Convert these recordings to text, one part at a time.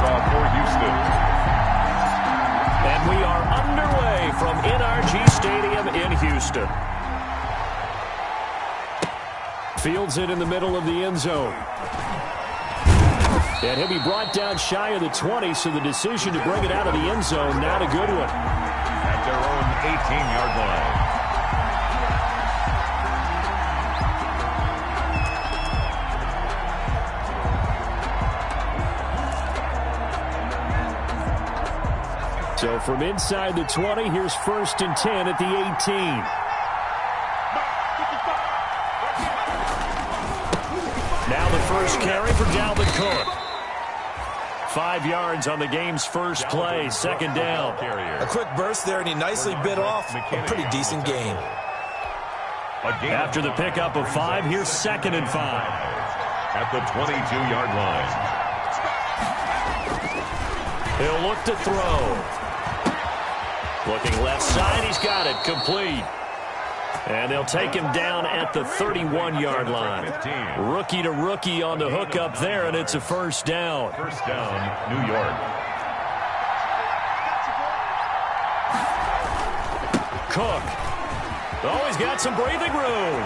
kickoff for Houston. And we are underway from NRG Stadium in Houston. Fields it in the middle of the end zone. And he'll be brought down shy of the 20, so the decision to bring it out of the end zone, not a good one. At their own 18-yard line. So from inside the 20, here's 1st and 10 at the 18. Now the first carry for Dalvin Cook. 5 yards on the game's first play, 2nd down. A quick burst there, and he nicely bit off a pretty decent gain. After the pickup of 5, here's 2nd and 5. At the 22-yard line. He'll look to throw. Looking left side, he's got it, complete. And they'll take him down at the 31-yard line. Rookie to rookie on the hook up there, and it's a 1st down. 1st down, New York. Cook. Oh, he's got some breathing room.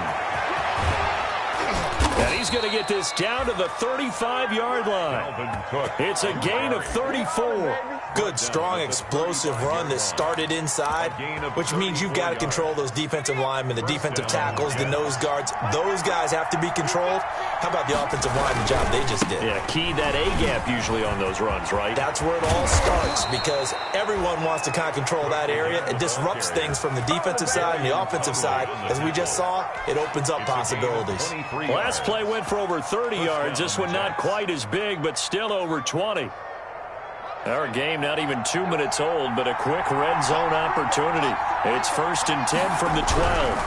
And he's going to get this down to the 35-yard line. It's a gain of 34. Good, strong, explosive run that started inside, which means you've got to control those defensive linemen, the defensive tackles, the nose guards. Those guys have to be controlled. How about the offensive line, the job they just did? Yeah, key that A-gap usually on those runs, right? That's where it all starts, because everyone wants to kind of control that area. It disrupts things from the defensive side and the offensive side. As we just saw, it opens up possibilities. Last play went for over 30 yards. This one not quite as big, but still over 20. Our game not even 2 minutes old, but a quick red zone opportunity. It's 1st and 10 from the 12.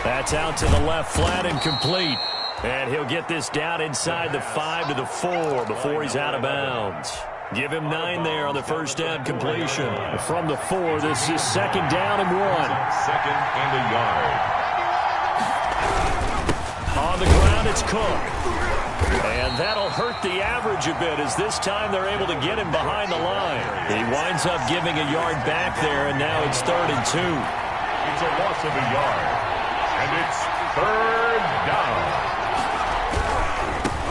That's out to the left flat and complete. And he'll get this down inside the 5 to the 4 before he's out of bounds. Give him 9 there on the 1st down completion. From the 4, this is 2nd down and 1. 2nd and a yard. On the ground, it's Cook. And that'll hurt the average a bit, as this time they're able to get him behind the line. He winds up giving a yard back there, and now it's 3rd and 2. It's a loss of a yard. And it's 3rd down.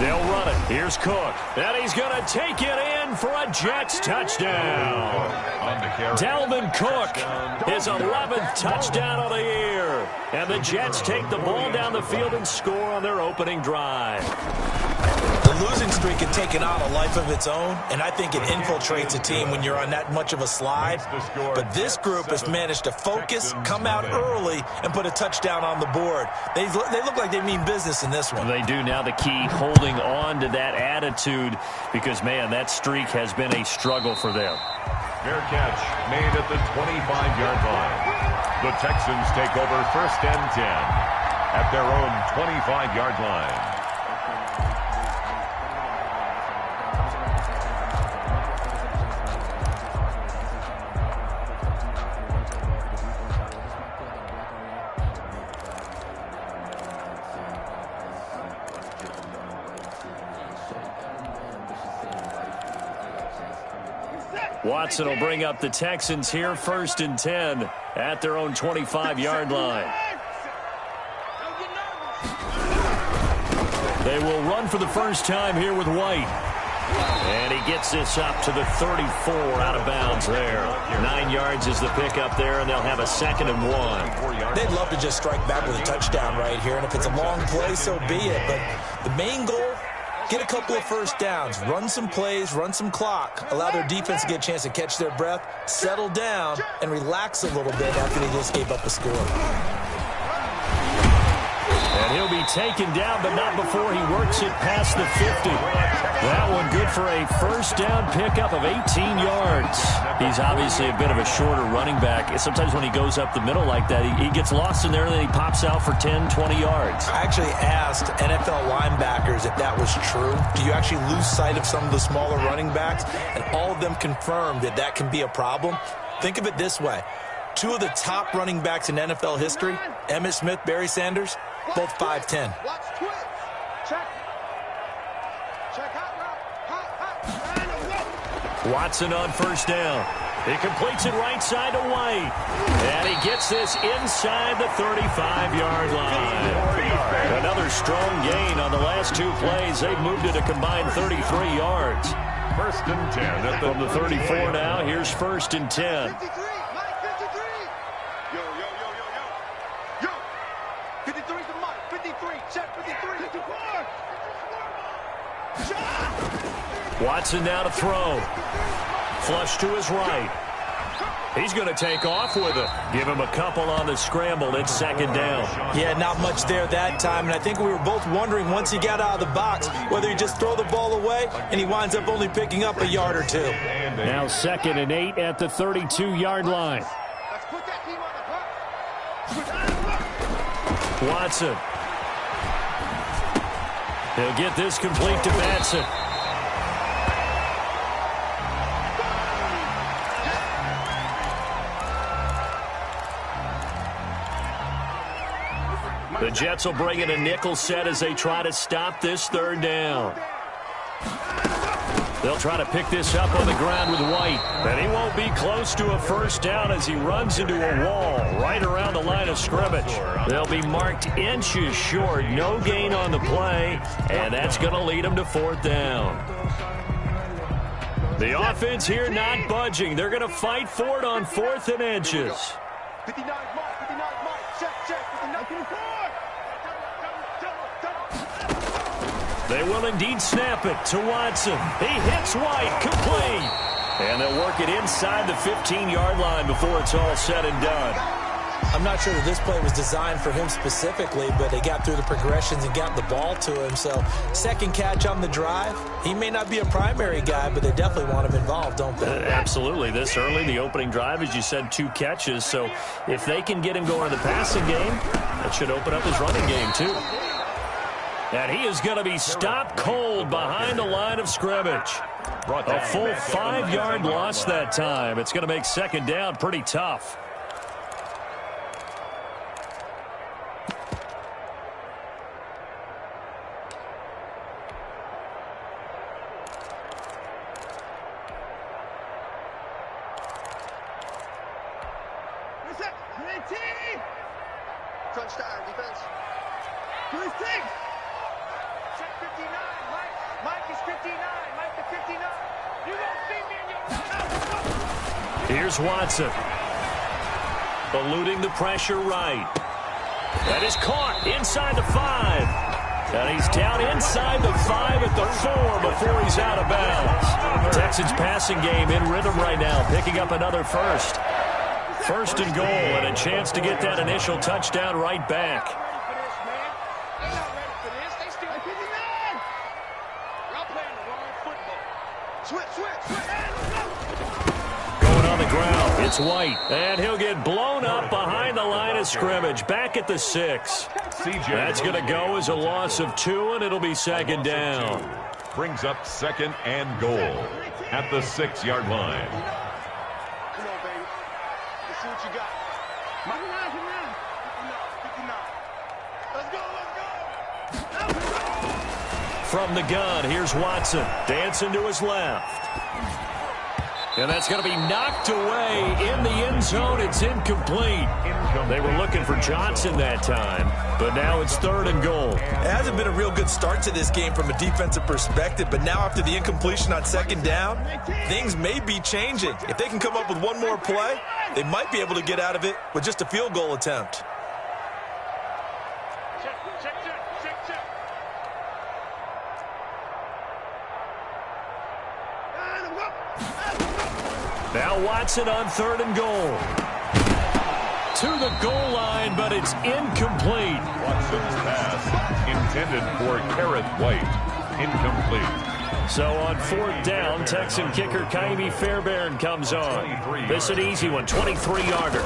They'll run it. Here's Cook. And he's going to take it in for a Jets touchdown. Dalvin Cook, his 11th touchdown of the year. And the Jets take the ball down the field and score on their opening drive. The losing streak had taken on a life of its own, and I think it infiltrates a team when you're on that much of a slide. But this group has managed to focus, come out early, and put a touchdown on the board. They look like they mean business in this one. They do. Now the key, holding on to that attitude, because, man, that streak has been a struggle for them. Fair catch made at the 25-yard line. The Texans take over 1st and 10 at their own 25-yard line. Watson will bring up the Texans here, 1st and 10 at their own 25-yard line. They will run for the first time here with White. And he gets this up to the 34, out of bounds there. 9 yards is the pickup there, and they'll have a 2nd and 1. They'd love to just strike back with a touchdown right here, and if it's a long play, so be it. But the main goal, get a couple of 1st downs, run some plays, run some clock, allow their defense to get a chance to catch their breath, settle down, and relax a little bit after they just gave up a score. And he'll be taken down, but not before he works it past the 50. That one good for a 1st down pickup of 18 yards. He's obviously a bit of a shorter running back. Sometimes when he goes up the middle like that, he gets lost in there, and then he pops out for 10, 20 yards. I actually asked NFL linebackers if that was true. Do you actually lose sight of some of the smaller running backs? And all of them confirmed that that can be a problem. Think of it this way. 2 of the top running backs in NFL history, Emmitt Smith, Barry Sanders, both 5'10". Watson on first down. He completes it right side to White. And he gets this inside the 35-yard line. Another strong gain on the last two plays. They've moved it a combined 33 yards. First and 10. From the 34 now, here's first and 10. 53, Mike, 53. Yo. 53 to Mike, 53, check 53. 54. Watson now to throw. Flush to his right. He's going to take off with it. Give him a couple on the scramble. It's second down. Yeah, not much there that time. And I think we were both wondering once he got out of the box whether he just throw the ball away and he winds up only picking up a yard or two. Now 2nd and 8 at the 32-yard line. Let's put that team on the bus. Watson. He'll get this complete to Batson. The Jets will bring in a nickel set as they try to stop this third down. They'll try to pick this up on the ground with White. And he won't be close to a first down as he runs into a wall right around the line of scrimmage. They'll be marked inches short. No gain on the play. And that's going to lead them to fourth down. The offense here not budging. They're going to fight for it on 4th and inches. 59 Mike, 59 Mike, check, 59. They will indeed snap it to Watson. He hits White, complete. And they'll work it inside the 15-yard line before it's all said and done. I'm not sure that this play was designed for him specifically, but they got through the progressions and got the ball to him. So, second catch on the drive. He may not be a primary guy, but they definitely want him involved, don't they? Absolutely. This early, the opening drive, as you said, 2 catches. So, if they can get him going in the passing game, that should open up his running game, too. And he is going to be stopped cold behind the line of scrimmage. A full 5-yard loss that time. It's going to make second down pretty tough. Touchdown, defense. Check 59, Mike. Mike is 59. Mike is 59. You don't see me in your... Here's Watson. Eluding the pressure right. That is caught inside the 5. And he's down inside the 5 at the 4 before he's out of bounds. Texans passing game in rhythm right now, picking up another first. First and goal, and a chance to get that initial touchdown right back. Going on the ground, it's White, and he'll get blown up behind the line of scrimmage, back at the 6. That's going to go as a loss of 2, and it'll be second down. Brings up second and goal at the 6-yard line. Come on, baby. Let's see what you got. 59. Let's go. From the gun, here's Watson. Dancing to his left. And that's going to be knocked away in the end zone. It's incomplete. They were looking for Johnson that time, but now it's third and goal. It hasn't been a real good start to this game from a defensive perspective, but now after the incompletion on second down, things may be changing. If they can come up with one more play, they might be able to get out of it with just a field goal attempt. Check. Now Watson on third and goal. To the goal line, but it's incomplete. Watson's pass intended for Garrett White. Incomplete. So on fourth down, Texan kicker Kaimi Fairbairn comes on. This an easy one, 23-yarder.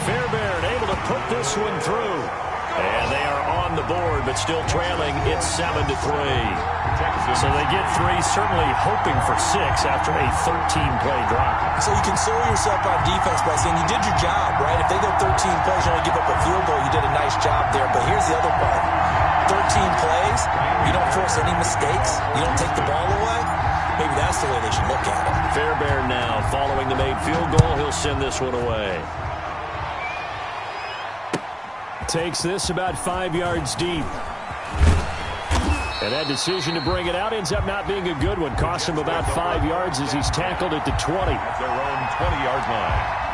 Fairbairn able to put this one through. And they are on the board, but still trailing. It's 7-3. So they get 3, certainly hoping for 6 after a 13-play drive. So you console yourself on defense by saying you did your job, right? If they go 13 plays, you only give up a field goal, you did a nice job there. But here's the other part. 13 plays, you don't force any mistakes, you don't take the ball away. maybe that's the way they should look at it. Fairbairn now, following the made field goal, he'll send this one away. Takes this about 5 yards deep. And that decision to bring it out ends up not being a good one. Costs him about 5 yards as he's tackled at the 20. At their own 20-yard line.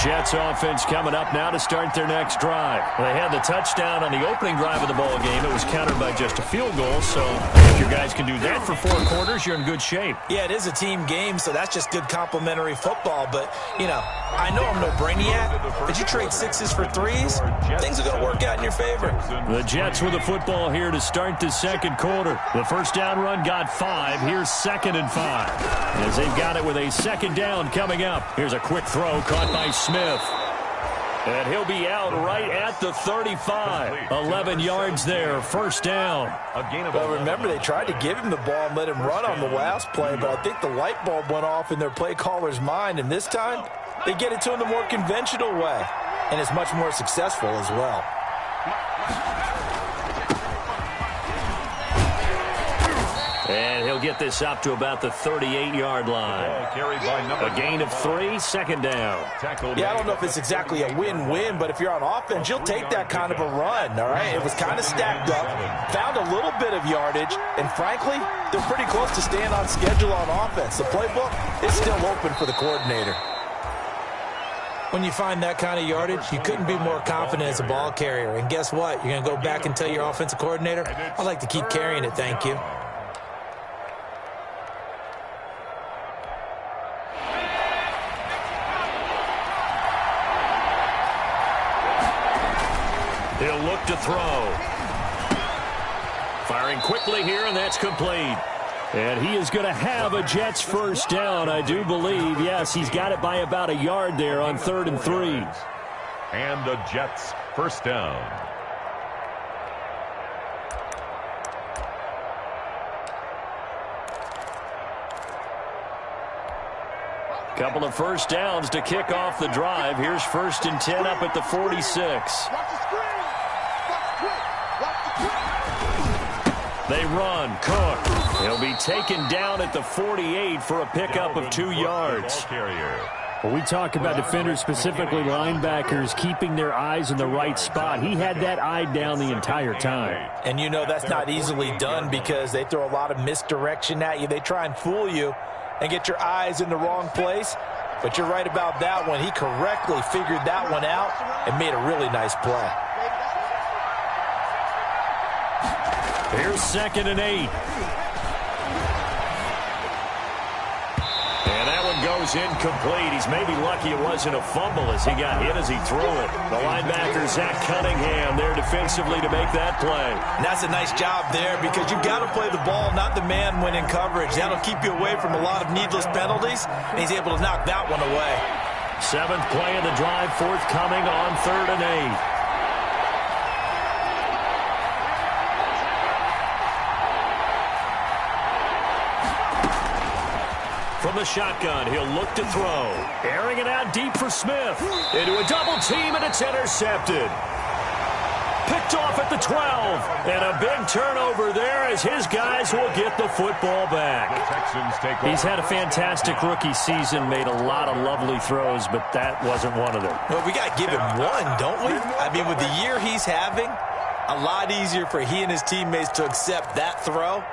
Jets offense coming up now to start their next drive. They had the touchdown on the opening drive of the ball game. It was countered by just a field goal, so if your guys can do that for 4 quarters, you're in good shape. Yeah, it is a team game, so that's just good complimentary football. But, you know, I know I'm no brainiac, but you trade 6s for 3s, things are going to work out in your favor. The Jets with the football here to start the second quarter. The first down run got 5. Here's 2nd and 5. As they've got it with a second down coming up. Here's a quick throw caught by Smith. And he'll be out right at the 35. 11 yards there, first down. Well, remember, they tried to give him the ball and let him run on the last play, but I think the light bulb went off in their play caller's mind, and this time they get it to him the more conventional way, and it's much more successful as well. And he'll get this up to about the 38-yard line. A gain of 3, second down. Yeah, I don't know if it's exactly a win-win, but if you're on offense, you'll take that kind of a run, all right? It was kind of stacked up, found a little bit of yardage, and frankly, they're pretty close to staying on schedule on offense. The playbook is still open for the coordinator. When you find that kind of yardage, you couldn't be more confident as a ball carrier. And guess what? You're going to go back and tell your offensive coordinator, I'd like to keep carrying it, thank you. He'll look to throw. Firing quickly here, and that's complete. And he is going to have a Jets first down, I do believe. Yes, he's got it by about a yard there on 3rd and 3. And the Jets first down. Couple of first downs to kick off the drive. Here's 1st and 10 up at the 46. They run. Cook. He'll be taken down at the 48 for a pickup of 2 yards. Well, we talk about defenders, specifically linebackers, keeping their eyes in the right spot. He had that eye down the entire time. And you know that's not easily done because they throw a lot of misdirection at you. They try and fool you and get your eyes in the wrong place. But you're right about that one. He correctly figured that one out and made a really nice play. Here's 2nd and 8. And that one goes incomplete. He's maybe lucky it wasn't a fumble as he got hit as he threw it. The linebacker, Zach Cunningham, there defensively to make that play. And that's a nice job there because you've got to play the ball, not the man when in coverage. That'll keep you away from a lot of needless penalties, and he's able to knock that one away. 7th play of the drive, forthcoming on 3rd and 8. From the shotgun, he'll look to throw. Airing it out deep for Smith. Into a double team, and it's intercepted. Picked off at the 12. And a big turnover there as his guys will get the football back. He's had a fantastic rookie season, made a lot of lovely throws, but that wasn't one of them. Well, we got to give him one, don't we? I mean, with the year he's having, a lot easier for he and his teammates to accept that throw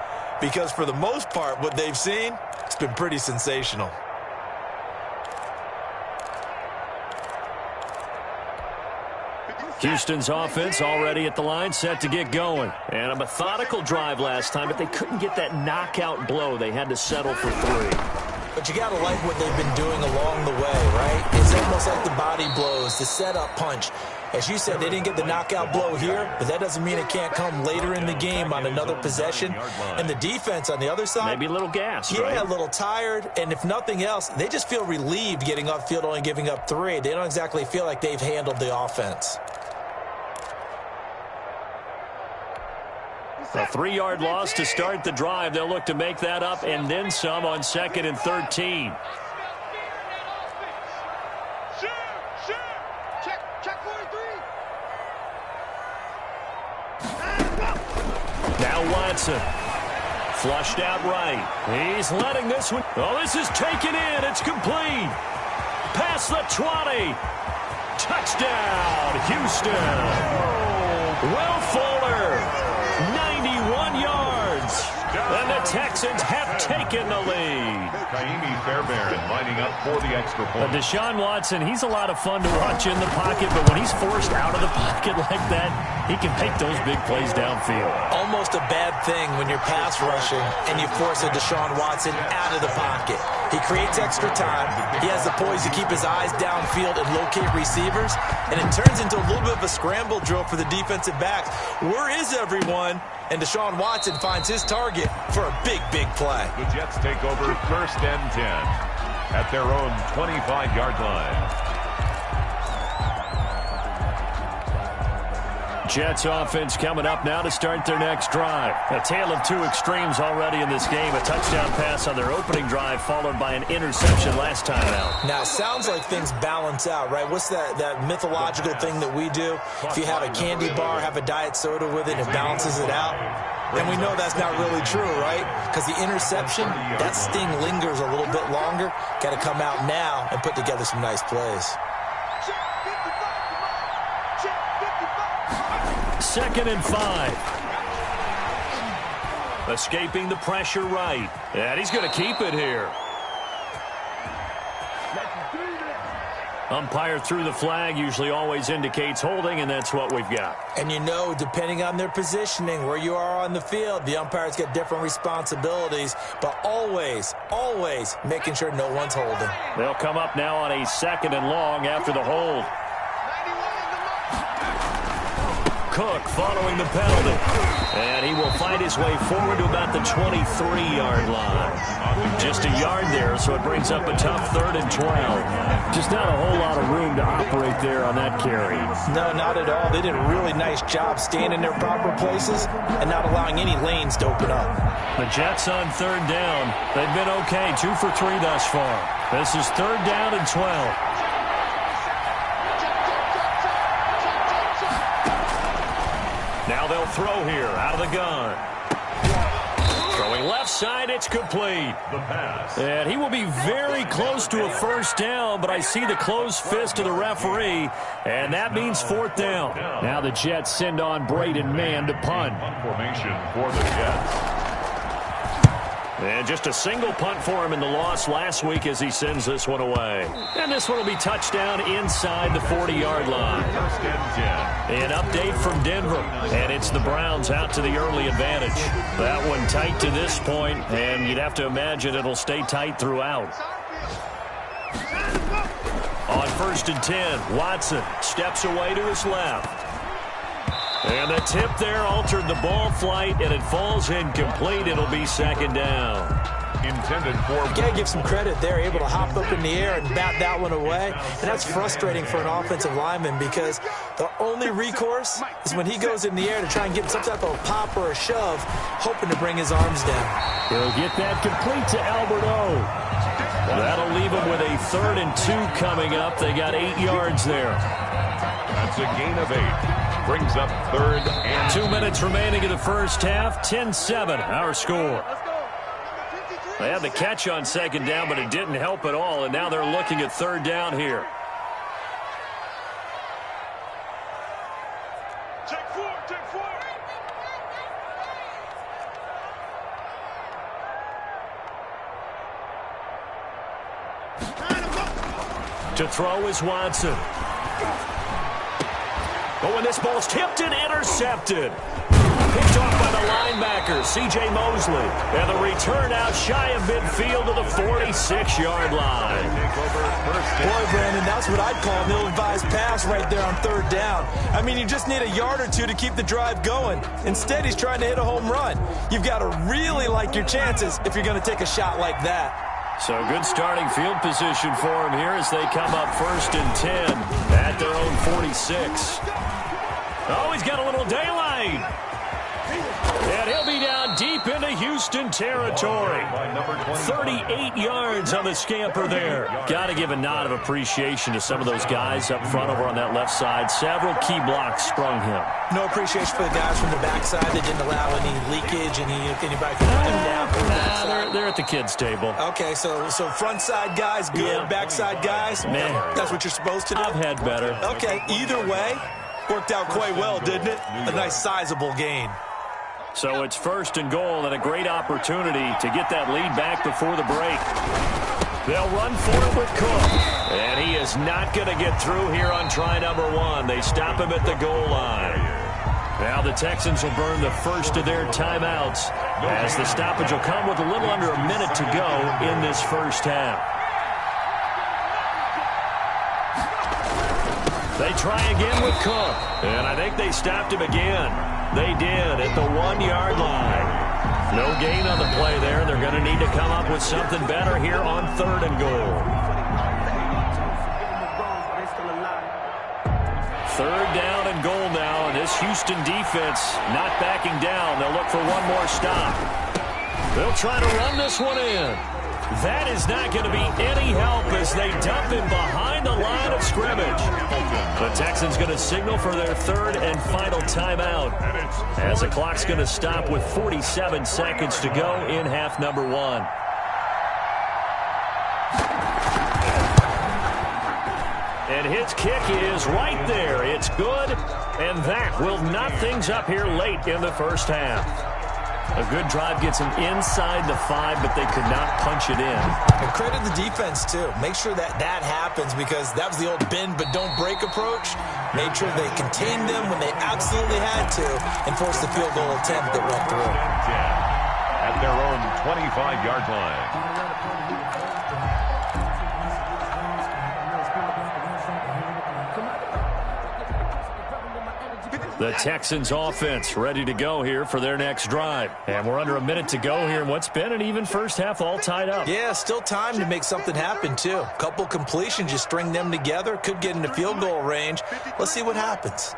because for the most part, what they've seen, it's been pretty sensational. Houston's offense already at the line, set to get going. And a methodical drive last time, but they couldn't get that knockout blow. They had to settle for 3. But you got to like what they've been doing along the way, right? It's almost like the body blows, the setup punch. As you said, they didn't get the knockout blow here, but that doesn't mean it can't come later in the game on another possession. And the defense on the other side, maybe a little gas, yeah, right? A little tired. And if nothing else, they just feel relieved getting upfield, only giving up 3. They don't exactly feel like they've handled the offense. A 3-yard loss to start the drive. They'll look to make that up and then some on 2nd and 13. Now Watson. Flushed out right. He's letting this one. Oh, this is taken in. It's complete. Past the 20. Touchdown, Houston. Will Fuller, 91 yards. And the Texans have taken the lead. Kaimi Fairbairn lining up for the extra point. Deshaun Watson, he's a lot of fun to watch in the pocket, but when he's forced out of the pocket like that, he can make those big plays downfield. Almost a bad thing when you're pass rushing and you force a Deshaun Watson out of the pocket. He creates extra time. He has the poise to keep his eyes downfield and locate receivers, and it turns into a little bit of a scramble drill for the defensive backs. Where is everyone? And Deshaun Watson finds his target for a big, big play. The Jets take over first and 10 at their own 25-yard line. Jets offense coming up now to start their next drive. A tale of two extremes already in this game. A touchdown pass on their opening drive followed by an interception last time out. Now, it sounds like things balance out, right? What's that mythological thing that we do? If you have a candy bar, have a diet soda with it, it balances it out. And we know that's not really true, right? Because the interception, that sting lingers a little bit longer. Got to come out now and put together some nice plays. Second and 5. Escaping the pressure right. And he's going to keep it here. Umpire threw the flag, usually always indicates holding, and that's what we've got. And you know, depending on their positioning, where you are on the field, the umpires get different responsibilities, but always, always making sure no one's holding. They'll come up now on a second and long after the hold. Cook following the penalty. And he will find his way forward to about the 23-yard line. Just a yard there, so it brings up a tough 3rd and 12. Just not a whole lot of room to operate there on that carry. No, not at all. They did a really nice job staying in their proper places and not allowing any lanes to open up. The Jets on 3rd down. They've been okay, 2 for 3 thus far. This is 3rd down and 12. Now they'll throw here out of the gun. Throwing left side, it's complete. The pass. And he will be very close to a first down, but I see the closed fist of the referee, and that means 4th down. Now the Jets send on Braden Mann to punt. Formation for the Jets. And just a single punt for him in the loss last week as he sends this one away. And this one will be touchdown inside the 40-yard line. First and 10. An update from Denver, and it's the Browns out to the early advantage. That one tight to this point, and you'd have to imagine it'll stay tight throughout. On 1st and 10, Watson steps away to his left. And the tip there altered the ball flight, and it falls incomplete. It'll be 2nd down. Intended for... You got to give some credit there, able to hop up in the air and bat that one away. And that's frustrating for an offensive lineman because the only recourse is when he goes in the air to try and get some type of a pop or a shove, hoping to bring his arms down. He'll get that complete to Albert O. That'll leave him with a 3rd and 2 coming up. They got 8 yards there. That's a gain of 8. Brings up 3rd and 2 minutes remaining in the first half. 10-7, our score. They had the catch on 2nd down, but it didn't help at all, and now they're looking at 3rd down here. Take 4, take 4. To throw is Watson. Oh, and this ball's tipped and intercepted. Picked off by the linebacker, C.J. Mosley. And the return out shy of midfield to the 46-yard line. Boy, Brandon, that's what I'd call an ill-advised pass right there on 3rd down. I mean, you just need a yard or two to keep the drive going. Instead, he's trying to hit a home run. You've got to really like your chances if you're going to take a shot like that. So good starting field position for him here as they come up 1st and 10 at their own 46. Oh, he's got a little daylight. And he'll be down deep into Houston territory. 38 yards on the scamper there. Got to give a nod of appreciation to some of those guys up front over on that left side. Several key blocks sprung him. No appreciation for the guys from the backside that didn't allow any leakage, anybody could run them down from the backside. They're at the kids' table. Okay, so front side guys, good. Yeah. Backside guys, man, that's what you're supposed to do? I've had better. Okay, either way, worked out quite well, didn't it? A nice sizable gain. So it's 1st and goal and a great opportunity to get that lead back before the break. They'll run for it with Cook. And he is not going to get through here on try number 1. They stop him at the goal line. Now the Texans will burn the first of their timeouts as the stoppage will come with a little under a minute to go in this first half. They try again with Cook. And I think they stopped him again. They did at the 1-yard line. No gain on the play there. They're going to need to come up with something better here on 3rd and goal. 3rd down and goal now, and this Houston defense not backing down. They'll look for one more stop. They'll try to run this one in. That is not going to be any help as they dump him behind the line of scrimmage. The Texans going to signal for their 3rd and final timeout as the clock's going to stop with 47 seconds to go in half number 1. And his kick is right there. It's good, and that will knot things up here late in the first half. A good drive gets them inside the 5, but they could not punch it in. And credit the defense, too. Make sure that happens because that was the old bend but don't break approach. Made sure they contained them when they absolutely had to and forced the field goal attempt that went through. At their own 25-yard line. The Texans offense ready to go here for their next drive. And we're under a minute to go here in what's been an even first half all tied up. Yeah, still time to make something happen, too. A couple completions, just string them together. Could get into field goal range. Let's see what happens.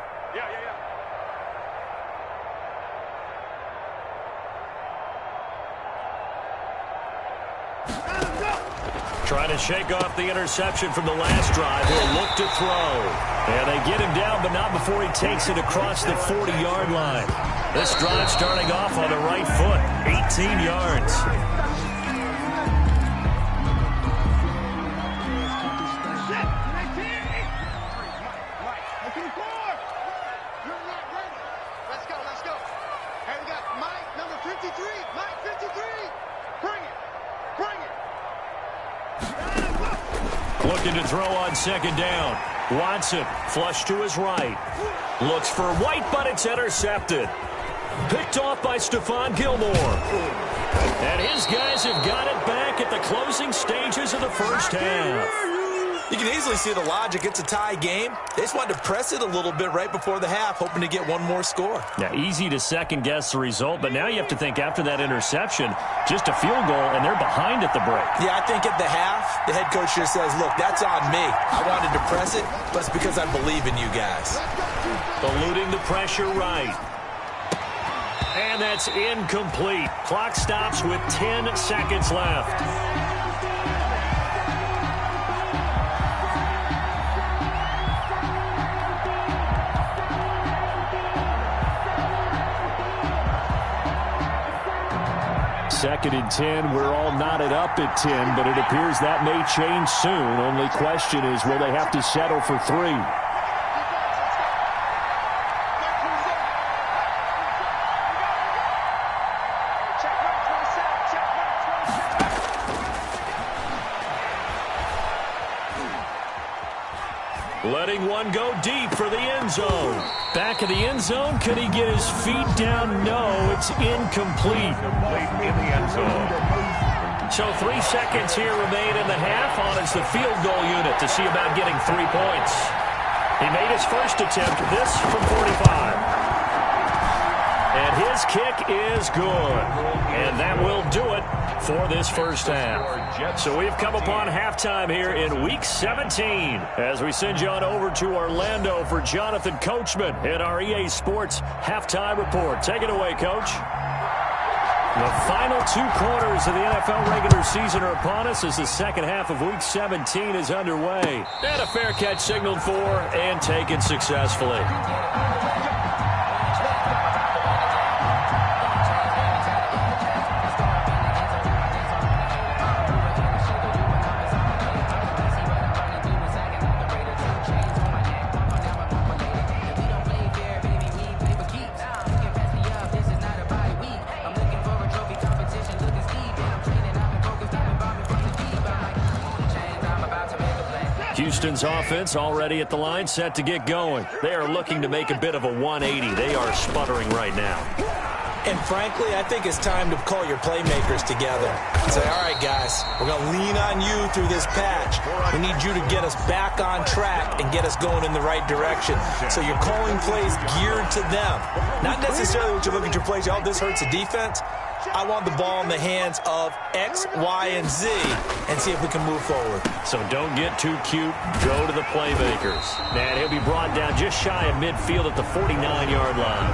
Trying to shake off the interception from the last drive. He'll look to throw. And they get him down, but not before he takes it across the 40-yard line. This drive starting off on the right foot. 18 yards. Let's go. Hey, we got Mike, number 53. Mike, 53. Bring it. Looking to throw on 2nd down. Watson, flush to his right. Looks for White, but it's intercepted. Picked off by Stephon Gilmore. And his guys have got it back at the closing stages of the first half. You can easily see the logic. It's a tie game. They just wanted to press it a little bit right before the half, hoping to get one more score. Now, easy to second-guess the result, but now you have to think after that interception, just a field goal, and they're behind at the break. Yeah, I think at the half, the head coach just says, look, that's on me. I wanted to press it, but it's because I believe in you guys. Eluding the pressure right. And that's incomplete. Clock stops with 10 seconds left. Second and 10. We're all knotted up at 10, but it appears that may change soon. Only question is, will they have to settle for 3? Letting one go deep for the end zone. Back of the end zone. Can he get his feet down? No, it's incomplete. In the end zone. So 3 seconds here remain in the half. On is the field goal unit to see about getting 3 points. He made his first attempt. This from 45. And his kick is good. And that will do it for this first half. So we've come upon halftime here in Week 17 as we send you on over to Orlando for Jonathan Coachman in our EA Sports Halftime Report. Take it away, Coach. The final 2 quarters of the NFL regular season are upon us as the second half of Week 17 is underway. And a fair catch signaled for and taken successfully. Houston's offense already at the line, set to get going. They are looking to make a bit of a 180. They are sputtering right now. And frankly, I think it's time to call your playmakers together and say, all right, guys, we're going to lean on you through this patch. We need you to get us back on track and get us going in the right direction. So you're calling plays geared to them. Not necessarily what you look at your plays, oh, this hurts the defense. I want the ball in the hands of X, Y, and Z and see if we can move forward. So don't get too cute. Go to the playmakers. And he'll be brought down just shy of midfield at the 49-yard line.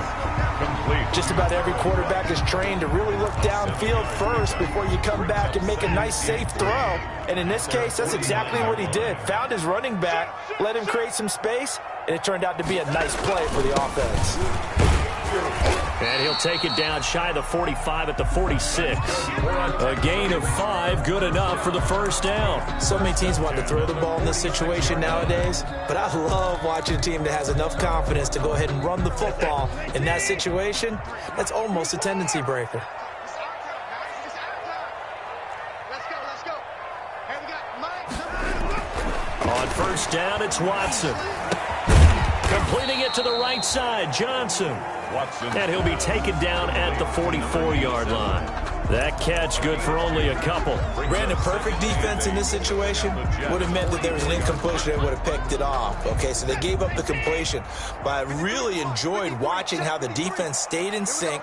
Complete. Just about every quarterback is trained to really look downfield first before you come back and make a nice, safe throw. And in this case, that's exactly what he did. Found his running back, let him create some space, and it turned out to be a nice play for the offense. And he'll take it down shy of the 45 at the 46. A gain of 5, good enough for the first down. So many teams want to throw the ball in this situation nowadays, but I love watching a team that has enough confidence to go ahead and run the football in that situation. That's almost a tendency breaker. On first down, it's Watson. Completing it to the right side, Johnson. And he'll be taken down at the 44-yard line. That catch good for only a couple. Brandon, perfect defense in this situation would have meant that there was an incompletion and would have picked it off. Okay, so they gave up the completion. But I really enjoyed watching how the defense stayed in sync,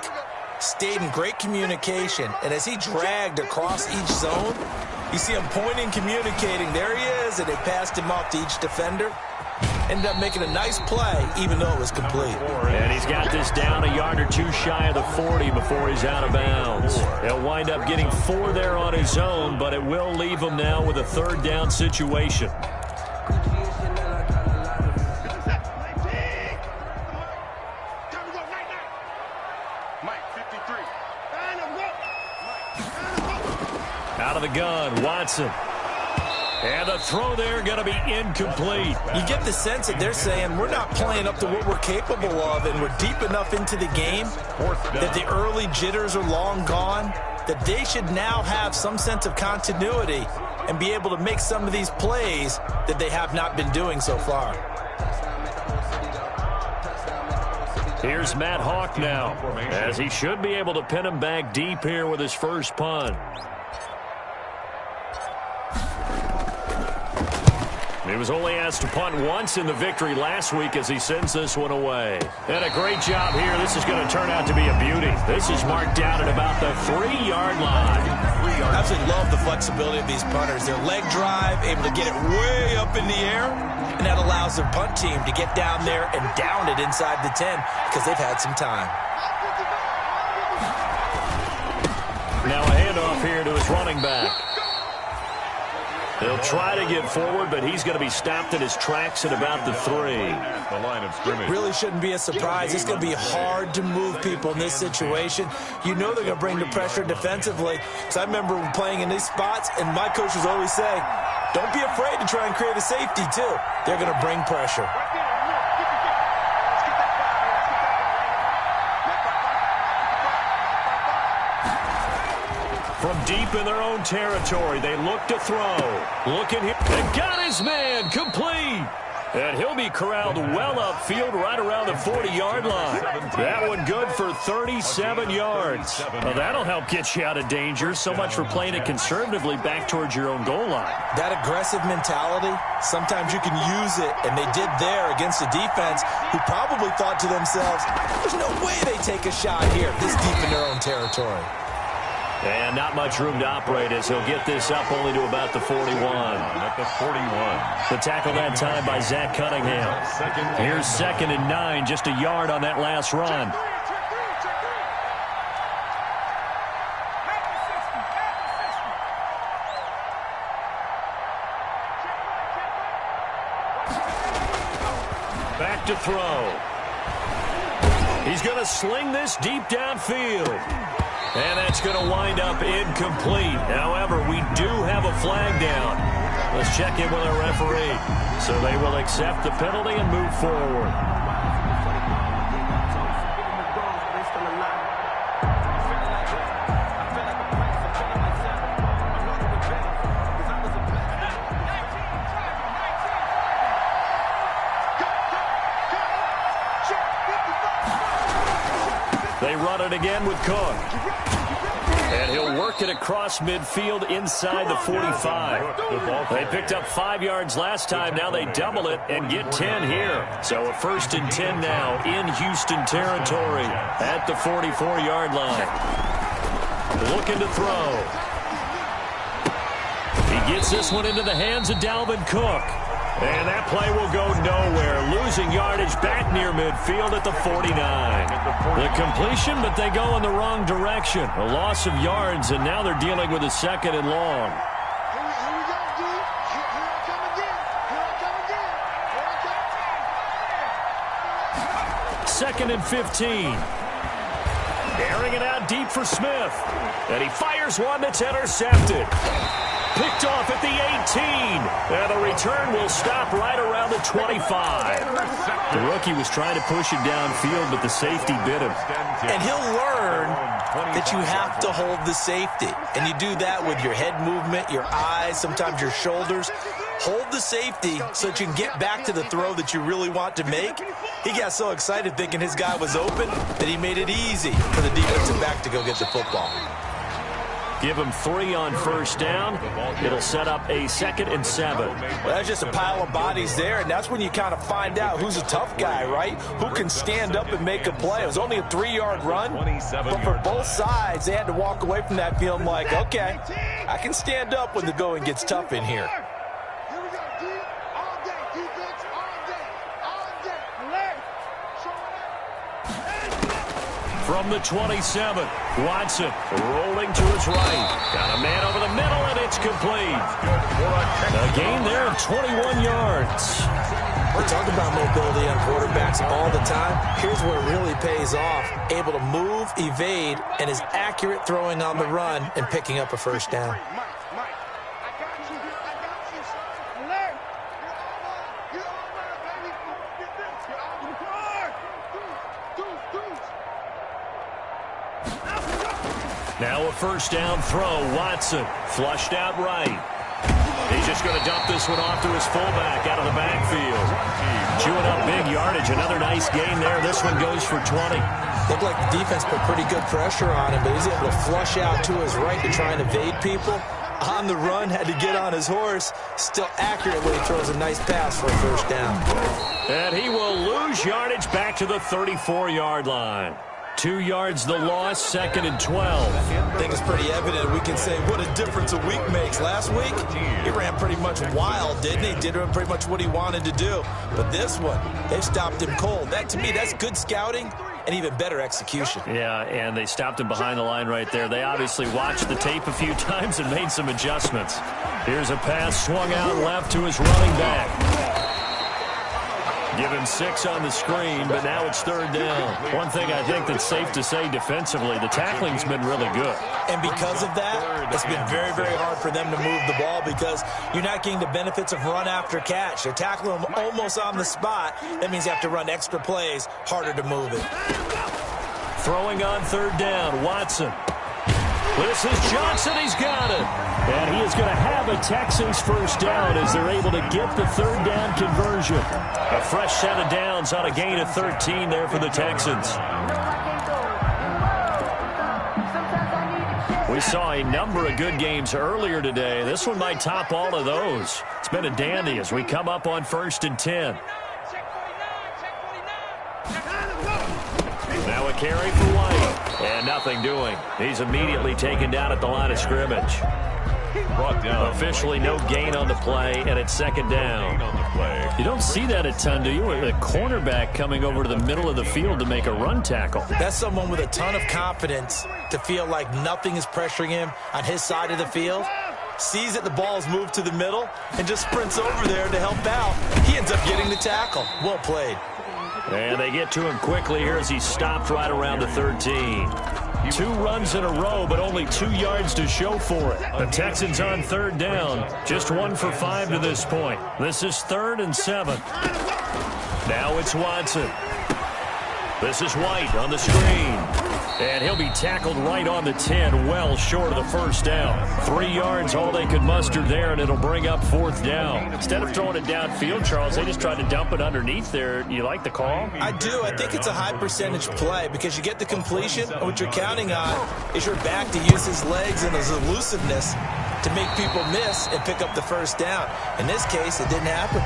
stayed in great communication. And as he dragged across each zone, you see him pointing, communicating. There he is, and they passed him off to each defender. Ended up making a nice play, even though it was complete. And he's got this down a yard or two shy of the 40 before he's out of bounds. He'll wind up getting 4 there on his own, but it will leave him now with a third down situation. Out of the gun, Watson. And the throw there going to be incomplete. You get the sense that they're saying we're not playing up to what we're capable of, and we're deep enough into the game that the early jitters are long gone, that they should now have some sense of continuity and be able to make some of these plays that they have not been doing so far. Here's Matt Hawk now, as he should be able to pin him back deep here with his first punt. He was only asked to punt once in the victory last week as he sends this one away. And a great job here. This is going to turn out to be a beauty. This is marked down at about the 3-yard line. I absolutely love the flexibility of these punters. Their leg drive, able to get it way up in the air, and that allows their punt team to get down there and down it inside the 10 because they've had some time. Now a handoff here to his running back. They'll try to get forward, but he's going to be stopped in his tracks at about the 3. The line of scrimmage. Really shouldn't be a surprise. It's going to be hard to move people in this situation. You know they're going to bring the pressure defensively. So I remember playing in these spots, and my coaches always say, don't be afraid to try and create a safety, too. They're going to bring pressure. From deep in their own territory, they look to throw. Looking here. They got his man complete. And he'll be corralled well upfield right around the 40-yard line. That one good for 37 yards. Well, that'll help get you out of danger. So much for playing it conservatively back towards your own goal line. That aggressive mentality, sometimes you can use it, and they did there against a defense who probably thought to themselves, there's no way they take a shot here this deep in their own territory. And not much room to operate as he'll get this up only to about the 41. At the 41. The tackle that time by Zach Cunningham. Here's 2nd and 9, just a yard on that last run. Back to throw. He's going to sling this deep downfield. And that's going to wind up incomplete. However, we do have a flag down. Let's check in with our referee. So they will accept the penalty and move forward. They run it again with Cook. And he'll work it across midfield inside the 45. They picked up 5 yards last time. Now they double it and get 10 here. So a 1st and 10 now in Houston territory at the 44-yard line. Looking to throw. He gets this one into the hands of Dalvin Cook. And that play will go nowhere. Losing yardage back near midfield at the 49. The completion, but they go in the wrong direction. A loss of yards, and now they're dealing with a 2nd and long. Here we go, D. Here I come again. Here I come again. 2nd and 15. Airing it out deep for Smith. And he fires one that's intercepted. Picked off at the 18. And the return will stop right around the 25. The rookie was trying to push it downfield, but the safety bit him. And he'll learn that you have to hold the safety. And you do that with your head movement, your eyes, sometimes your shoulders. Hold the safety so that you can get back to the throw that you really want to make. He got so excited thinking his guy was open that he made it easy for the defensive back to go get the football. Give him 3 on 1st down. It'll set up a 2nd and 7. Well, that's just a pile of bodies there, and that's when you kind of find out who's a tough guy, right? Who can stand up and make a play. It was only a 3-yard run, but for both sides, they had to walk away from that feeling like, okay, I can stand up when the going gets tough in here. Here we go, D. All day, defense, all day, all day. Alert. Showing up. From the 27, Watson rolling to his right. Got a man over the middle, and it's complete. A gain there of 21 yards. We talk about mobility on quarterbacks all the time. Here's where it really pays off. Able to move, evade, and is accurate throwing on the run and picking up a 1st down. Mike, I got you. I got you, son. Alert. Get over, baby. Get this. Get on the board. Deuce. Now a 1st down throw. Watson flushed out right. He's just going to dump this one off to his fullback out of the backfield. Chewing up big yardage. Another nice gain there. This one goes for 20. Looked like the defense put pretty good pressure on him, but he's able to flush out to his right to try and evade people. On the run, had to get on his horse. Still accurate when he throws a nice pass for a 1st down. And he will lose yardage back to the 34-yard line. 2 yards the loss, 2nd and 12. I think it's pretty evident. We can say what a difference a week makes. Last week, he ran pretty much wild, didn't he? Did pretty much what he wanted to do. But this one, they stopped him cold. That, to me, that's good scouting and even better execution. Yeah, and they stopped him behind the line right there. They obviously watched the tape a few times and made some adjustments. Here's a pass swung out left to his running back. Give him 6 on the screen, but now it's 3rd down. One thing I think that's safe to say defensively, the tackling's been really good. And because of that, it's been very, very hard for them to move the ball because you're not getting the benefits of run after catch. They're tackling him almost on the spot. That means you have to run extra plays, harder to move it. Throwing on 3rd down, Watson. This is Johnson. He's got it. And he is going to have a Texans first down as they're able to get the third down conversion. A fresh set of downs on a gain of 13 there for the Texans. We saw a number of good games earlier today. This one might top all of those. It's been a dandy as we come up on 1st and 10. Now a carry for White. And nothing doing. He's immediately taken down at the line of scrimmage. Brought down. Officially no gain on the play, and it's second down. You don't see that a ton, do you? A cornerback coming over to the middle of the field to make a run tackle. That's someone with a ton of confidence to feel like nothing is pressuring him on his side of the field. Sees that the ball is moved to the middle and just sprints over there to help out. He ends up getting the tackle. Well played. And they get to him quickly here as he stopped right around the 13. 2 runs in a row, but only 2 yards to show for it. The Texans on third down, just 1 for 5 to this point. This is 3rd and 7. Now it's Watson. This is White on the screen. And he'll be tackled right on the 10, well short of the first down. 3 yards, all they could muster there, and it'll bring up 4th down. Instead of throwing it downfield, Charles, they just tried to dump it underneath there. You like the call? I do. I think it's a high percentage play because you get the completion, and what you're counting on is your back to use his legs and his elusiveness to make people miss and pick up the first down. In this case, it didn't happen.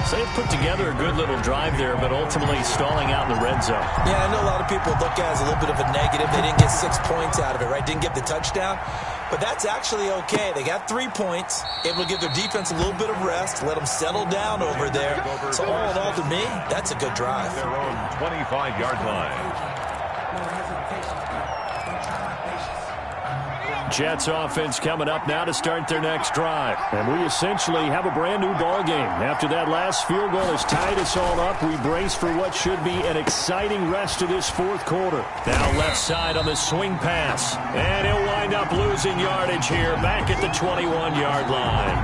So they put together a good little drive there, but ultimately stalling out in the red zone. Yeah, I know a lot of people look at it as a little bit of a negative. They didn't get 6 points out of it, right? Didn't get the touchdown. But that's actually okay. They got 3 points, able to give their defense a little bit of rest, let them settle down over there. So all in all, to me, that's a good drive. Their own 25-yard line. Jets offense coming up now to start their next drive. And we essentially have a brand new ball game. After that last field goal has tied us all up, we brace for what should be an exciting rest of this 4th quarter. Now left side on the swing pass. And he'll wind up losing yardage here back at the 21-yard line.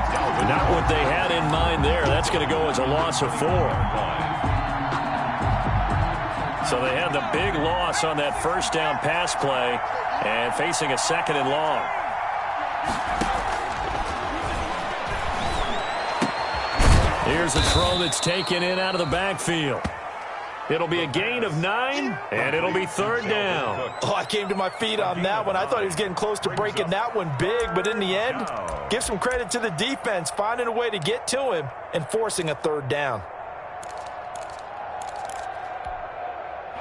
Not what they had in mind there. That's going to go as a loss of 4. So they had the big loss on that first down pass play and facing a 2nd and long. Here's a throw that's taken in out of the backfield. It'll be a gain of 9, and it'll be 3rd down. Oh, I came to my feet on that one. I thought he was getting close to breaking that one big, but in the end, give some credit to the defense, finding a way to get to him and forcing a 3rd down.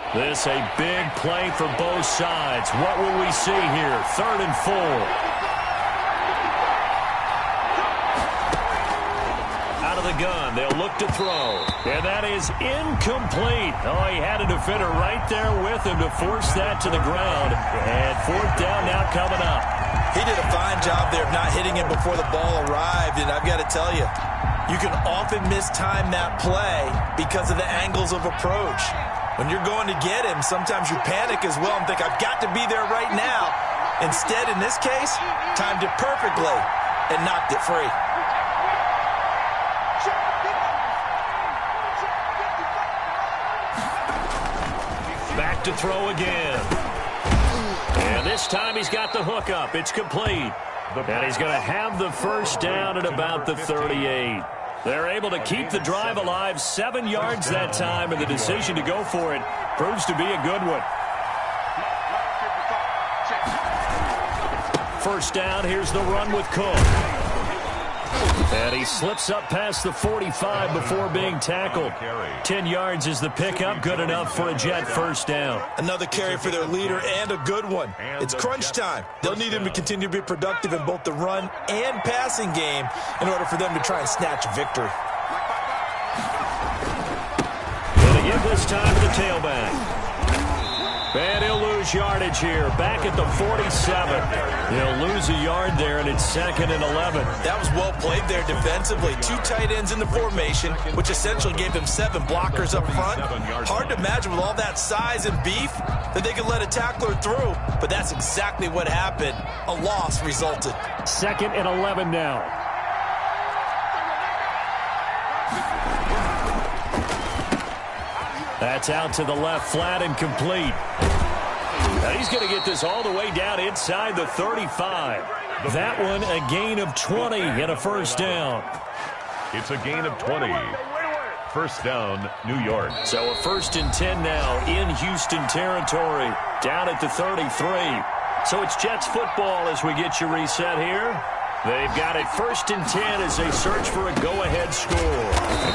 This a big play for both sides. What will we see here? 3rd and 4. Out of the gun, they'll look to throw. And that is incomplete. Oh, he had a defender right there with him to force that to the ground. And 4th down now coming up. He did a fine job there of not hitting him before the ball arrived, and I've got to tell you, you can often mistime that play because of the angles of approach. When you're going to get him, sometimes you panic as well and think, I've got to be there right now. Instead, in this case, timed it perfectly and knocked it free. Back to throw again. And this time he's got the hook up. It's complete. And he's going to have the first down at about the 38. They're able to keep the drive alive, 7 yards that time, and the decision to go for it proves to be a good one. First down, here's the run with Cook. And he slips up past the 45 before being tackled. 10 yards is the pickup, good enough for a Jet first down. Another carry for their leader and a good one. It's crunch time. They'll need him to continue to be productive in both the run and passing game in order for them to try and snatch a victory. And they give this time to the tailback. And he'll lose yardage here, back at the 47. He'll lose a yard there, and it's 2nd and 11. That was well played there defensively. 2 tight ends in the formation, which essentially gave them 7 blockers up front. Hard to imagine with all that size and beef that they could let a tackler through, but that's exactly what happened. A loss resulted. 2nd and 11 now. That's out to the left, flat and complete. Now he's going to get this all the way down inside the 35. That one a gain of 20 and a first down. It's a gain of 20. First down, New York. So a 1st and 10 now in Houston territory, down at the 33. So it's Jets football as we get you reset here. They've got it 1st and 10 as they search for a go-ahead score.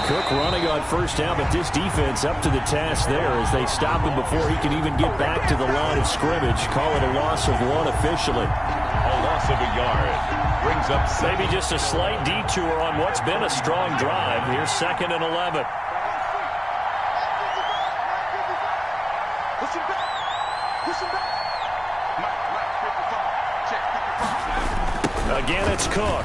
Cook running on first down, but this defense up to the task there as they stop him before he can even get back to the line of scrimmage. Call it a loss of 1 officially. A loss of a yard. Brings up maybe just a slight detour on what's been a strong drive. Here's 2nd and 11. Push him back. Push him back. Mike, 55. Check 55. Again, it's Cook.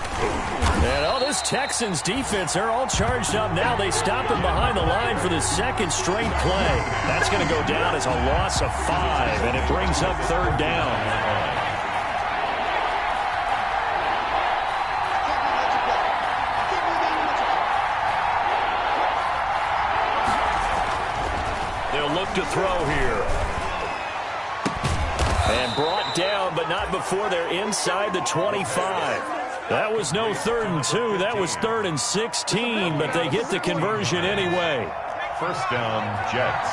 And this Texans defense, they're all charged up now. They stop him behind the line for the 2nd straight play. That's going to go down as a loss of 5, and it brings up 3rd down. Look to throw here. And brought down, but not before they're inside the 25. That was no 3rd and 2. That was 3rd and 16, but they get the conversion anyway. First down, Jets.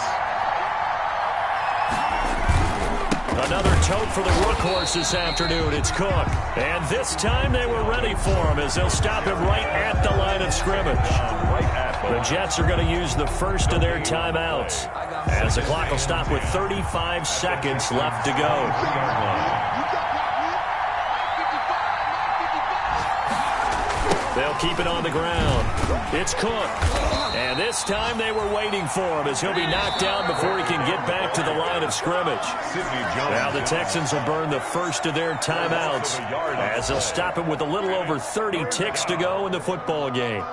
Another tote for the workhorse this afternoon. It's Cook. And this time they were ready for him as they'll stop him right at the line of scrimmage. The Jets are going to use the first of their timeouts as the clock will stop with 35 seconds left to go. They'll keep it on the ground. It's Cook. And this time they were waiting for him as he'll be knocked down before he can get back to the line of scrimmage. Now the Texans will burn the first of their timeouts as they'll stop him with a little over 30 ticks to go in the football game.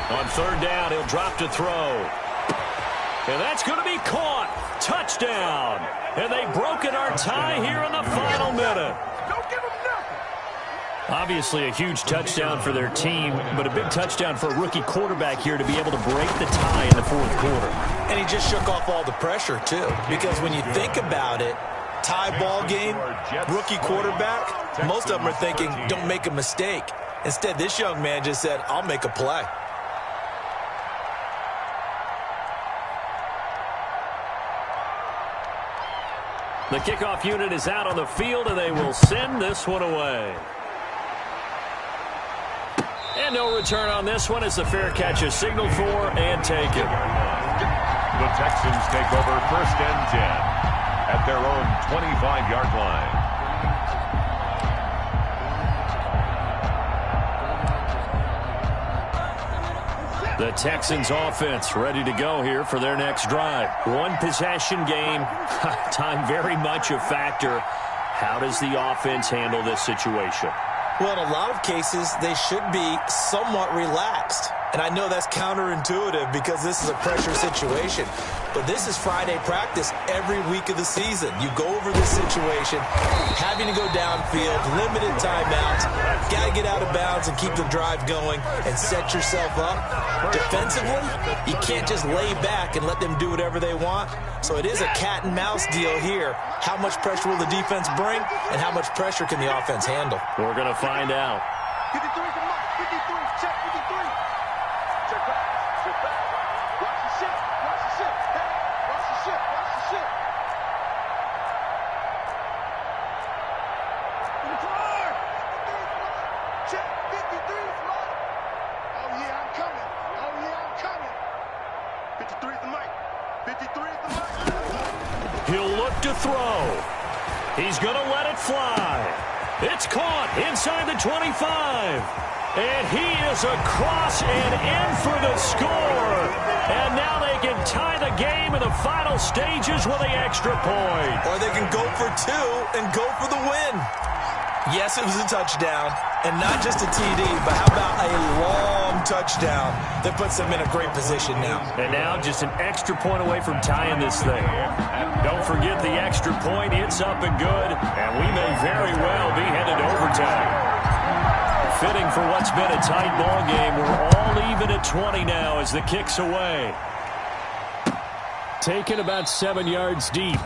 On 3rd down, he'll drop to throw. And that's going to be caught. Touchdown. And they've broken our tie here in the final minute. Don't give him nothing. Obviously a huge touchdown for their team, but a big touchdown for a rookie quarterback here to be able to break the tie in the 4th quarter. And he just shook off all the pressure, too. Because when you think about it, tie ball game, rookie quarterback, most of them are thinking, don't make a mistake. Instead, this young man just said, I'll make a play. The kickoff unit is out on the field, and they will send this one away. And no return on this one as the fair catch is signaled for and taken. The Texans take over 1st and 10 at their own 25-yard line. The Texans offense ready to go here for their next drive. 1 possession game. Time very much a factor. How does the offense handle this situation? Well, in a lot of cases, they should be somewhat relaxed. And I know that's counterintuitive because this is a pressure situation. But this is Friday practice every week of the season. You go over this situation, having to go downfield, limited timeouts, got to get out of bounds and keep the drive going and set yourself up. Defensively, you can't just lay back and let them do whatever they want. So it is a cat and mouse deal here. How much pressure will the defense bring and how much pressure can the offense handle? We're going to find out. 53 to Mike. 53. Check 53. Check back. Check back. Watch the ship. Watch the ship. Hey, watch the ship. Watch the ship. Check 53 is Mike. Oh, yeah, I'm coming. Oh, yeah, I'm coming. 53 is the Mike. 53 is the Mike. He'll look to throw. He's going to let it fly. It's caught inside the 25. And he is across and in for the score. And now they can tie the game in the final stages with the extra point. Or they can go for 2 and go for the win. Yes, it was a touchdown. And not just a TD, but how about a long touchdown that puts them in a great position now. And now just an extra point away from tying this thing. Don't forget the extra point. It's up and good, and we may very well be headed to overtime. Fitting for what's been a tight ball game. We're all even at 20 now as the kick's away. Taken about 7 yards deep.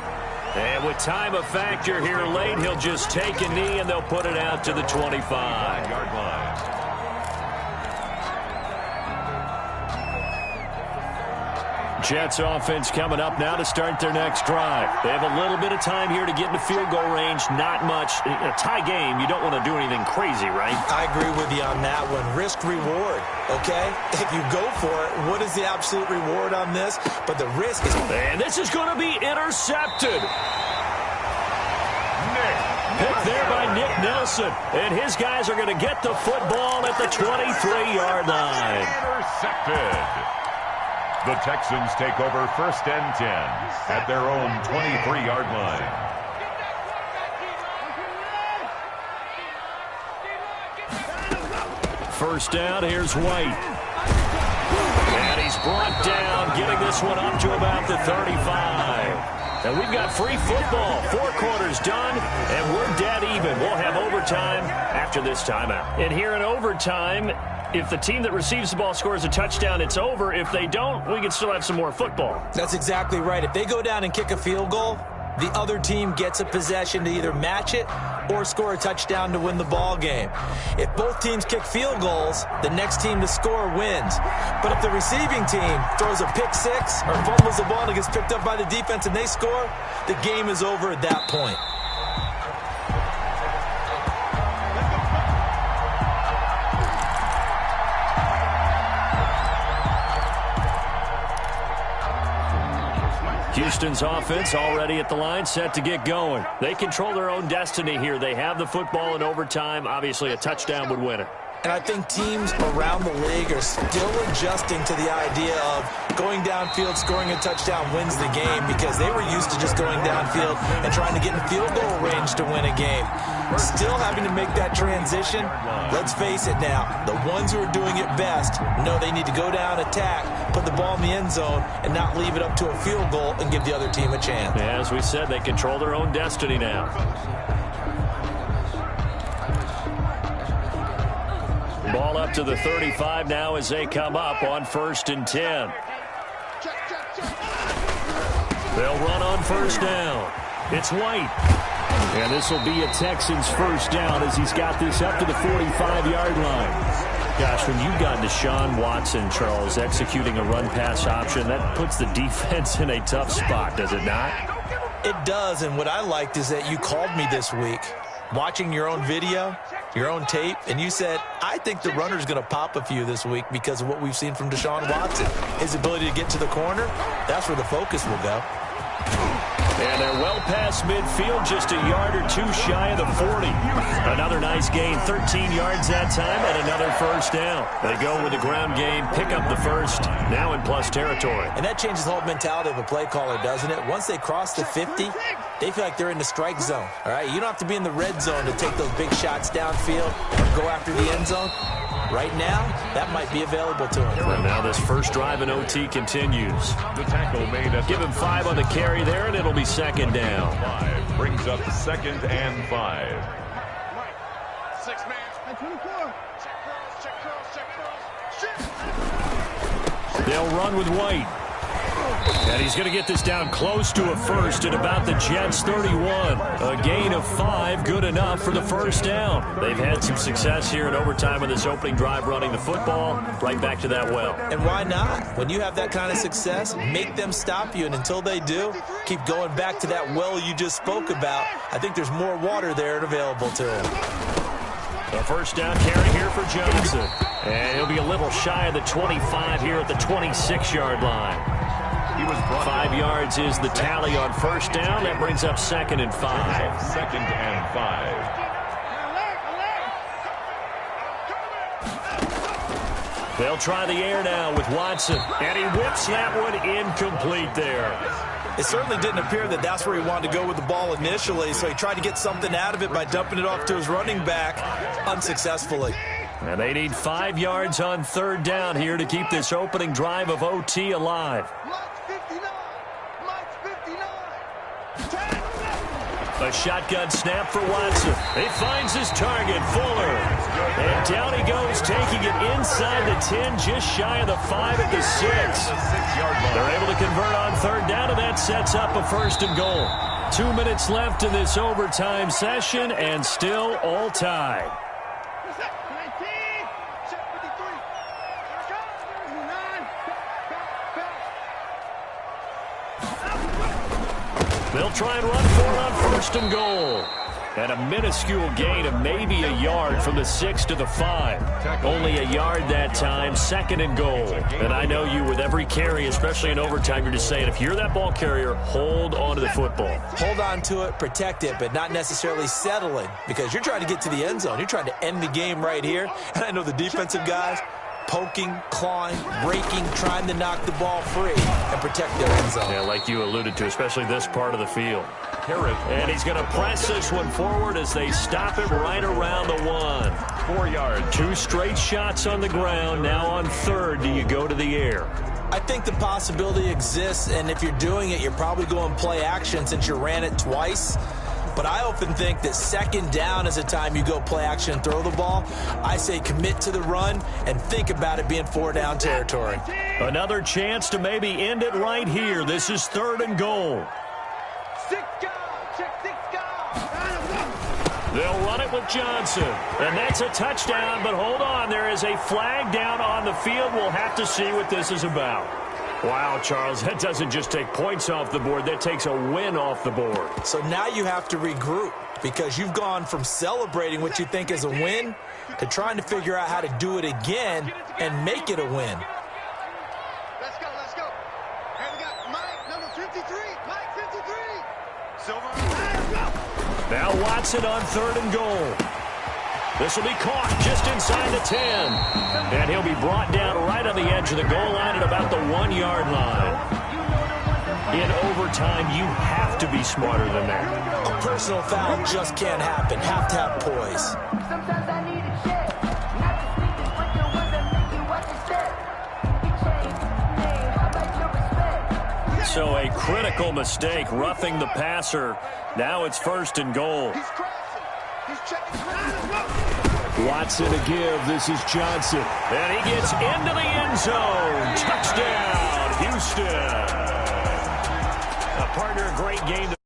And with time a factor here late, he'll just take a knee and they'll put it out to the 25-yard line. Jets offense coming up now to start their next drive. They have a little bit of time here to get into field goal range. Not much. In a tie game, you don't want to do anything crazy, right? I agree with you on that one. Risk reward, okay? If you go for it, what is the absolute reward on this? But the risk is... And this is going to be intercepted. Picked there by Nick Nelson. And his guys are going to get the football at the 23-yard line. Intercepted. The Texans take over 1st and 10 at their own 23-yard line. First down, here's White. And he's brought down, getting this one up to about the 35. And we've got free football. 4 quarters done, and we're dead even. We'll have overtime after this timeout. And here in overtime, if the team that receives the ball scores a touchdown, it's over. If they don't, we can still have some more football. That's exactly right. If they go down and kick a field goal, the other team gets a possession to either match it or score a touchdown to win the ball game. If both teams kick field goals, the next team to score wins. But if the receiving team throws a pick six or fumbles the ball and it gets picked up by the defense and they score, the game is over at that point. Houston's offense already at the line, set to get going. They control their own destiny here. They have the football in overtime. Obviously, a touchdown would win it. And I think teams around the league are still adjusting to the idea of going downfield, scoring a touchdown wins the game, because they were used to just going downfield and trying to get in field goal range to win a game. Still having to make that transition. Let's face it now, the ones who are doing it best know they need to go down, attack, put the ball in the end zone, and not leave it up to a field goal and give the other team a chance. As we said, they control their own destiny now. Ball up to the 35 now as they come up on 1st and 10. They'll run on 1st down. It's White. And this will be a Texans 1st down as he's got this up to the 45-yard line. Gosh, when you've got Deshaun Watson, Charles, executing a run-pass option, that puts the defense in a tough spot, does it not? It does, and what I liked is that you called me this week, watching your own video, your own tape, and you said, I think the runner's going to pop a few this week because of what we've seen from Deshaun Watson. His ability to get to the corner, that's where the focus will go. And they're well past midfield, just a yard or two shy of the 40. Another nice gain, 13 yards that time, and another 1st down. They go with the ground game, pick up the first, now in plus territory. And that changes the whole mentality of a play caller, doesn't it? Once they cross the 50, they feel like they're in the strike zone. All right, you don't have to be in the red zone to take those big shots downfield or go after the end zone. Right now, that might be available to him. And now this first drive in OT continues. The tackle made at Give him 5 on the carry there, and it'll be 2nd down. 5 brings up 2nd and 5. 6 man. 24. Check cross. They'll run with White. And he's going to get this down close to a 1st at about the Jets' 31. A gain of 5, good enough for the 1st down. They've had some success here in overtime in this opening drive running the football. Right back to that well. And why not? When you have that kind of success, make them stop you. And until they do, keep going back to that well you just spoke about. I think there's more water there and available to him. A 1st down carry here for Johnson. And he'll be a little shy of the 25 here at the 26-yard line. 5 yards is the tally on 1st down. That brings up 2nd and 5. 2nd and 5. They'll try the air now with Watson. And he whips that one incomplete there. It certainly didn't appear that that's where he wanted to go with the ball initially, so he tried to get something out of it by dumping it off to his running back unsuccessfully. And they need 5 yards on third down here to keep this opening drive of OT alive. Mike's 59. Mike's 59. A shotgun snap for Watson. He finds his target, Fuller. And down he goes, taking it inside the 10, just shy of the 5 at the 6. They're able to convert on third down, and that sets up a 1st and goal. 2 minutes left in this overtime session, and still all tied. They'll try and run for it on 1st and goal. And a minuscule gain of maybe a yard from the 6 to the 5. Only a yard that time, 2nd and goal. And I know you, with every carry, especially in overtime, you're just saying, if you're that ball carrier, hold on to the football. Hold on to it, protect it, but not necessarily settling, because you're trying to get to the end zone. You're trying to end the game right here. And I know the defensive guys, poking, clawing, breaking, trying to knock the ball free and protect their end zone. Yeah, like you alluded to, especially this part of the field. And he's going to press this one forward as they stop it right around the 1. 4 yards. 2 straight shots on the ground. Now on third, do you go to the air? I think the possibility exists, and if you're doing it, you're probably going play action since you ran it twice. But I often think that 2nd down is a time you go play action and throw the ball. I say commit to the run and think about it being 4-down territory. Another chance to maybe end it right here. This is 3rd and goal. 6 guys. Check 6 guys. They'll run it with Johnson. And that's a touchdown, but hold on. There is a flag down on the field. We'll have to see what this is about. Wow, Charles, that doesn't just take points off the board. That takes a win off the board. So now you have to regroup, because you've gone from celebrating what you think is a win to trying to figure out how to do it again and make it a win. Let's go, let's go. And we got Mike, number 53. Mike, 53. Silver. Let's go. Now Watson on 3rd and goal. This will be caught just inside the 10. And he'll be brought down right on the edge of the goal line at about the 1-yard line. In overtime, you have to be smarter than that. A personal foul just can't happen. Have to have poise. Sometimes I need a check. Not to speak this, but the ones that make you watch your step. He changed his name. How about your respect? So a critical mistake, roughing the passer. Now it's 1st and goal. He's crossing. He's checking. Watson to give. This is Johnson. And he gets into the end zone. Touchdown, Houston. A partner, a great game.